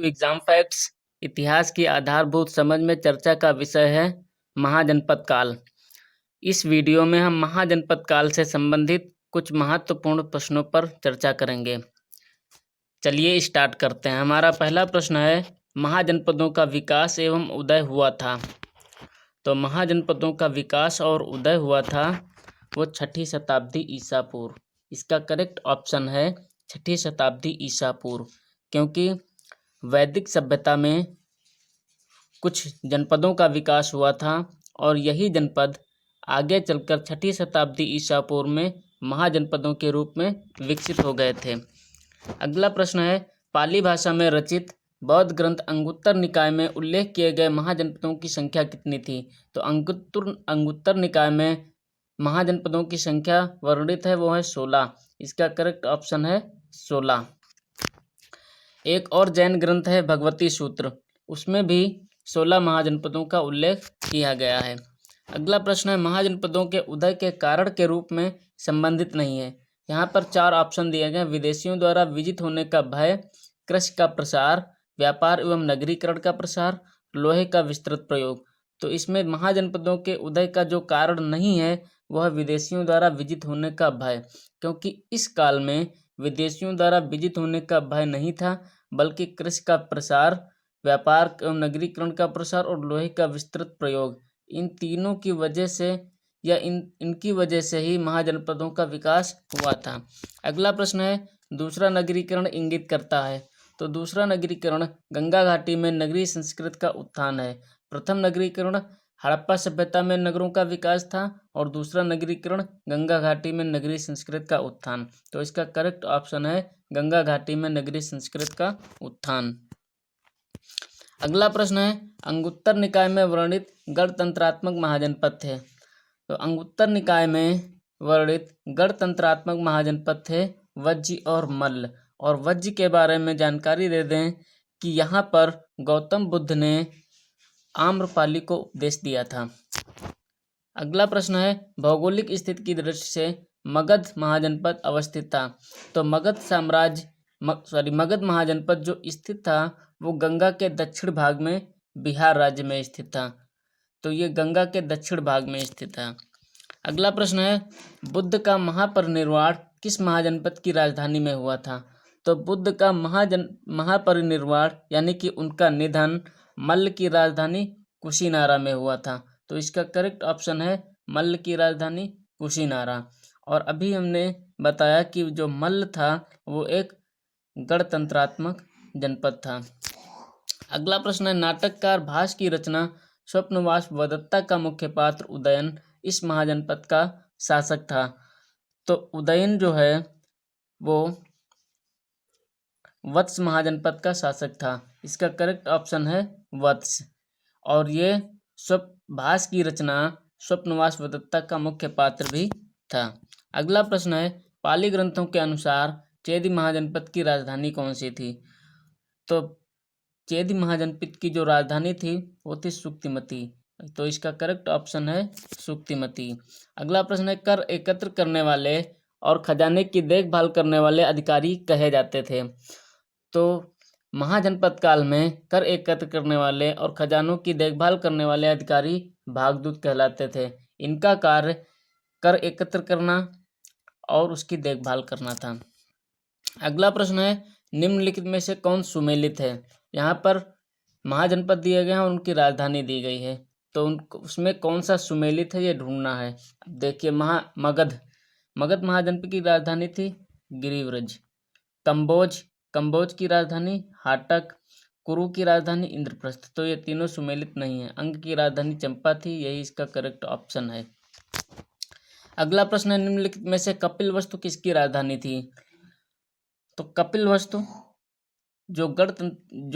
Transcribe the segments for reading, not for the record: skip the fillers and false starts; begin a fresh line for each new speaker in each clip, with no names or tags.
Exam facts. इतिहास की आधारभूत समझ में चर्चा का विषय है महाजनपद काल। इस वीडियो में हम महाजनपद काल से संबंधित कुछ महत्वपूर्ण प्रश्नों पर चर्चा करेंगे। चलिए स्टार्ट करते हैं। हमारा पहला प्रश्न है, महाजनपदों का विकास एवं उदय हुआ था। तो महाजनपदों का विकास और उदय हुआ था वो 6ठी शताब्दी ईसा पूर्व। इसका करेक्ट ऑप्शन है 6ठी शताब्दी ईसा पूर्व, क्योंकि वैदिक सभ्यता में कुछ जनपदों का विकास हुआ था और यही जनपद आगे चलकर 6ठी शताब्दी ईसा पूर्व में महाजनपदों के रूप में विकसित हो गए थे। अगला प्रश्न है, पाली भाषा में रचित बौद्ध ग्रंथ अंगुत्तर निकाय में उल्लेख किए गए महाजनपदों की संख्या कितनी थी? तो अंगुत्तर निकाय में महाजनपदों की संख्या वर्णित है वो है 16। इसका करेक्ट ऑप्शन है 16। एक और जैन ग्रंथ है भगवती सूत्र, उसमें भी 16 महाजनपदों का उल्लेख किया गया है। अगला प्रश्न है, महाजनपदों के उदय के कारण के रूप में संबंधित नहीं है। यहाँ पर 4 ऑप्शन दिए गए। विदेशियों द्वारा विजित होने का भय, कृषि का प्रसार, व्यापार एवं नगरीकरण का प्रसार, लोहे का विस्तृत प्रयोग। तो इसमें महाजनपदों के उदय का जो कारण नहीं है वह विदेशियों द्वारा विजित होने का भय, क्योंकि इस काल में विदेशियों द्वारा विजित होने का भय नहीं था, बल्कि कृषि का प्रसार, व्यापार एवं नगरीकरण का प्रसार और लोहे का विस्तृत प्रयोग, इन तीनों की वजह से या इनकी वजह से ही महाजनपदों का विकास हुआ था। अगला प्रश्न है, दूसरा नगरीकरण इंगित करता है। तो दूसरा नगरीकरण गंगा घाटी में नगरीय संस्कृति का उत्थान है। प्रथम नगरीकरण हड़प्पा सभ्यता में नगरों का विकास था और दूसरा नगरीकरण गंगा घाटी में नगरीय संस्कृति का उत्थान। तो इसका करेक्ट ऑप्शन है गंगा घाटी में नगरीय संस्कृति का उत्थान। अगला प्रश्न है, अंगुत्तर निकाय में वर्णित गणतंत्रात्मक महाजनपद थे। तो अंगुत्तर निकाय में वर्णित गणतंत्रात्मक महाजनपद थे वज्जी और मल्ल। और वज्जी के बारे में जानकारी दे दें कि यहाँ पर गौतम बुद्ध ने आम्रपाली को उपदेश दिया था। अगला प्रश्न है, भौगोलिक स्थिति की दृष्टि से मगध महाजनपद अवस्थित था। तो मगध महाजनपद जो स्थित था वो गंगा के दक्षिण भाग में बिहार राज्य में स्थित था। तो ये गंगा के दक्षिण भाग में स्थित है। अगला प्रश्न है, बुद्ध का महापरिनिर्वाण किस महाजनपद की राजधानी में हुआ था? तो बुद्ध का महापरिनिर्वाण यानी कि उनका निधन मल्ल की राजधानी कुशीनारा में हुआ था। तो इसका करेक्ट ऑप्शन है मल्ल की राजधानी कुशीनारा। और अभी हमने बताया कि जो मल्ल था वो एक गणतंत्रात्मक जनपद था। अगला प्रश्न है, नाटककार भास की रचना स्वप्नवास वदत्ता का मुख्य पात्र उदयन इस महाजनपद का शासक था। तो उदयन जो है वो वत्स महाजनपद का शासक था। इसका करेक्ट ऑप्शन है वत्स। और ये भास की रचना स्वप्नवास वदत्ता का मुख्य पात्र भी था। अगला प्रश्न है, पाली ग्रंथों के अनुसार चेदी महाजनपद की राजधानी कौन सी थी? तो चेदी महाजनपद की जो राजधानी थी वो थी सुक्तिमती। तो इसका करेक्ट ऑप्शन है सुक्तिमती। अगला प्रश्न है, कर एकत्र करने वाले और खजाने की देखभाल करने वाले अधिकारी कहे जाते थे। तो महाजनपद काल में कर एकत्र करने वाले और खजानों की देखभाल करने वाले अधिकारी भागदूत कहलाते थे। इनका कार्य कर एकत्र करना और उसकी देखभाल करना था। अगला प्रश्न है, निम्नलिखित में से कौन सुमेलित है? यहाँ पर महाजनपद दिए गए हैं और उनकी राजधानी दी गई है, तो उसमें कौन सा सुमेलित है ये ढूंढना है। अब देखिए, मगध महाजनपद की राजधानी थी गिरिव्रज। कंबोज की राजधानी हाटक। कुरु की राजधानी इंद्रप्रस्थ। तो ये तीनों सुमेलित नहीं है। अंग की राजधानी चंपा थी, यही इसका करेक्ट ऑप्शन है। अगला प्रश्न है, निम्नलिखित में से कपिलवस्तु किसकी राजधानी थी? तो कपिलवस्तु जो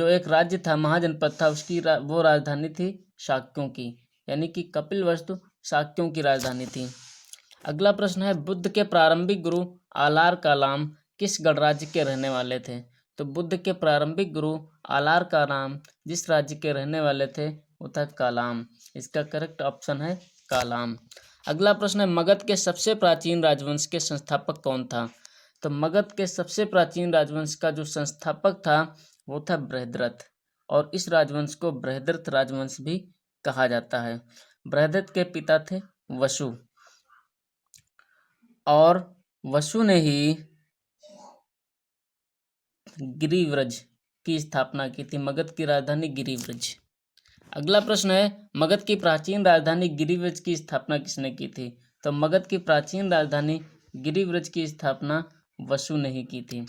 एक राज्य था, महाजनपद था, उसकी वो राजधानी थी शाक्यों की, यानी कि कपिलवस्तु शाक्यों की राजधानी थी। अगला प्रश्न है, बुद्ध के प्रारंभिक गुरु आलार कालाम किस गणराज्य के रहने वाले थे? तो बुद्ध के प्रारंभिक गुरु आलार कालाम जिस राज्य के रहने वाले थे वो था कालाम। इसका करेक्ट ऑप्शन है कालाम। अगला प्रश्न है, मगध के सबसे प्राचीन राजवंश के संस्थापक कौन था? तो मगध के सबसे प्राचीन राजवंश का जो संस्थापक था वो था बृहद्रथ, और इस राजवंश को बृहद्रथ राजवंश भी कहा जाता है। बृहद्रथ के पिता थे वसु, और वसु ने ही गिरिव्रज की स्थापना की थी, मगध की राजधानी गिरिव्रज। अगला प्रश्न है, मगध की प्राचीन राजधानी गिरिव्रज की स्थापना किसने की थी? तो मगध की प्राचीन राजधानी गिरिव्रज की स्थापना वसु ने ही की थी।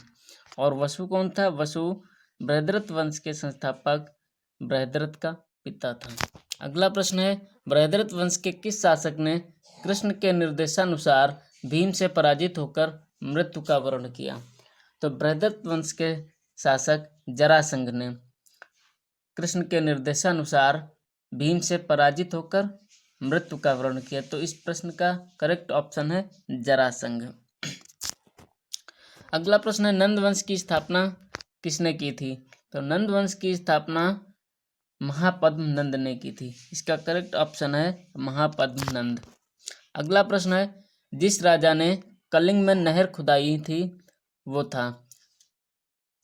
और वसु कौन था? वसु बृहद्रथ वंश के संस्थापक बृहद्रथ का पिता था। अगला प्रश्न है, बृहद्रथ वंश के किस शासक ने कृष्ण के निर्देशानुसार भीम से पराजित होकर मृत्यु का वर्ण किया? तो बृहद्रथ वंश के शासक जरासंध ने कृष्ण के निर्देशानुसार भीम से पराजित होकर मृत्यु का वर्ण किया। तो इस प्रश्न का करेक्ट ऑप्शन है जरासंध। अगला प्रश्न है, नंद वंश की स्थापना किसने की थी? तो नंद वंश की स्थापना महापद्म नंद ने की थी। इसका करेक्ट ऑप्शन है महापद्म नंद। अगला प्रश्न है, जिस राजा ने कलिंग में नहर खुदाई थी वो था?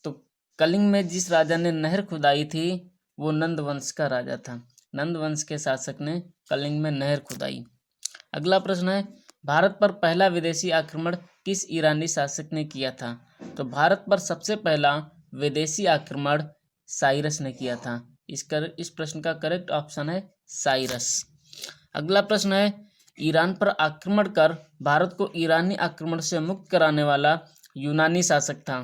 तो कलिंग में जिस राजा ने नहर खुदाई थी वो नंद वंश का राजा था। नंद वंश के शासक ने कलिंग में नहर खुदाई। अगला प्रश्न है, भारत पर पहला विदेशी आक्रमण किस ईरानी शासक ने किया था? तो भारत पर सबसे पहला विदेशी आक्रमण साइरस ने किया था। इस प्रश्न का करेक्ट ऑप्शन है साइरस। अगला प्रश्न है, ईरान पर आक्रमण कर भारत को ईरानी आक्रमण से मुक्त कराने वाला यूनानी शासक था?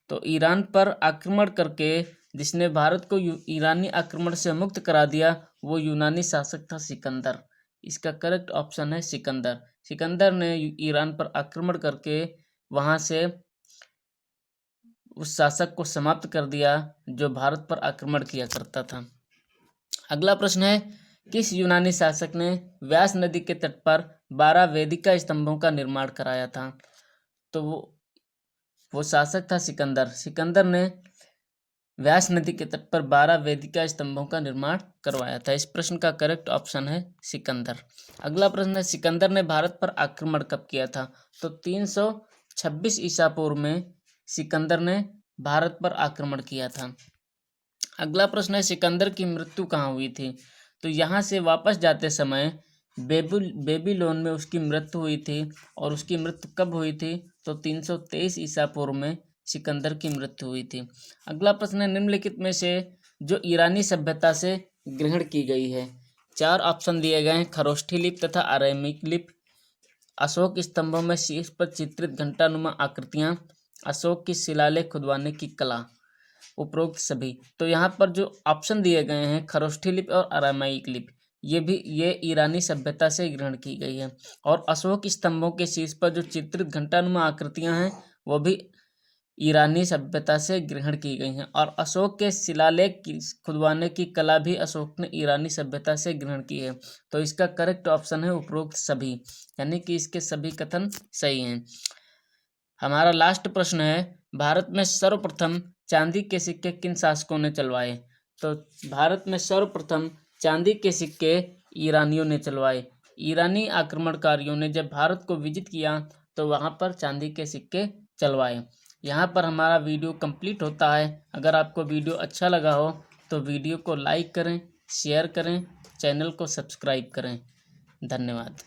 तो ईरान पर आक्रमण करके जिसने भारत को ईरानी आक्रमण से मुक्त करा दिया वो यूनानी शासक था सिकंदर। इसका करेक्ट ऑप्शन है सिकंदर। सिकंदर ने ईरान पर आक्रमण करके वहां से उस शासक को समाप्त कर दिया जो भारत पर आक्रमण किया करता था। अगला प्रश्न है, किस यूनानी शासक ने व्यास नदी के तट पर 12 वेदिका स्तंभों का निर्माण कराया था? तो वो शासक था सिकंदर। सिकंदर ने व्यास नदी के तट पर 12 वेदिका स्तंभों का निर्माण करवाया था। इस प्रश्न का करेक्ट ऑप्शन है सिकंदर। अगला प्रश्न है, सिकंदर ने भारत पर आक्रमण कब किया था? तो 326 ईसा पूर्व में सिकंदर ने भारत पर आक्रमण किया था। अगला प्रश्न है, सिकंदर की मृत्यु कहाँ हुई थी? तो यहाँ से वापस जाते समय बेबीलोन में उसकी मृत्यु हुई थी। और उसकी मृत्यु कब हुई थी? तो 323 ईसा पूर्व में सिकंदर की मृत्यु हुई थी। अगला प्रश्न है, निम्नलिखित में से जो ईरानी सभ्यता से ग्रहण की गई है? 4 ऑप्शन दिए गए हैं, खरोष्ठी लिपि तथा आरामिक लिपि, अशोक स्तंभों में शीर्ष पर चित्रित घंटानुमा आकृतियां, अशोक की शिलालेख खुदवाने की कला, उपरोक्त सभी। तो यहाँ पर जो ऑप्शन दिए गए हैं खरोष्ठी लिपि और आरामाइक लिपि, ये ईरानी सभ्यता से ग्रहण की गई है। और अशोक स्तंभों के शीर्ष पर जो चित्रित घंटानुमा आकृतियां हैं वो भी ईरानी सभ्यता से ग्रहण की गई हैं। और अशोक के शिलालेख खुदवाने की कला भी अशोक ने ईरानी सभ्यता से ग्रहण की है। तो इसका करेक्ट ऑप्शन है उपरोक्त सभी, यानी कि इसके सभी कथन सही हैं। हमारा लास्ट प्रश्न है, भारत में सर्वप्रथम चांदी के सिक्के किन शासकों ने चलवाए? तो भारत में सर्वप्रथम चांदी के सिक्के ईरानियों ने चलवाए। ईरानी आक्रमणकारियों ने जब भारत को विजिट किया तो वहां पर चांदी के सिक्के चलवाए। यहाँ पर हमारा वीडियो कंप्लीट होता है। अगर आपको वीडियो अच्छा लगा हो तो वीडियो को लाइक करें, शेयर करें, चैनल को सब्सक्राइब करें। धन्यवाद।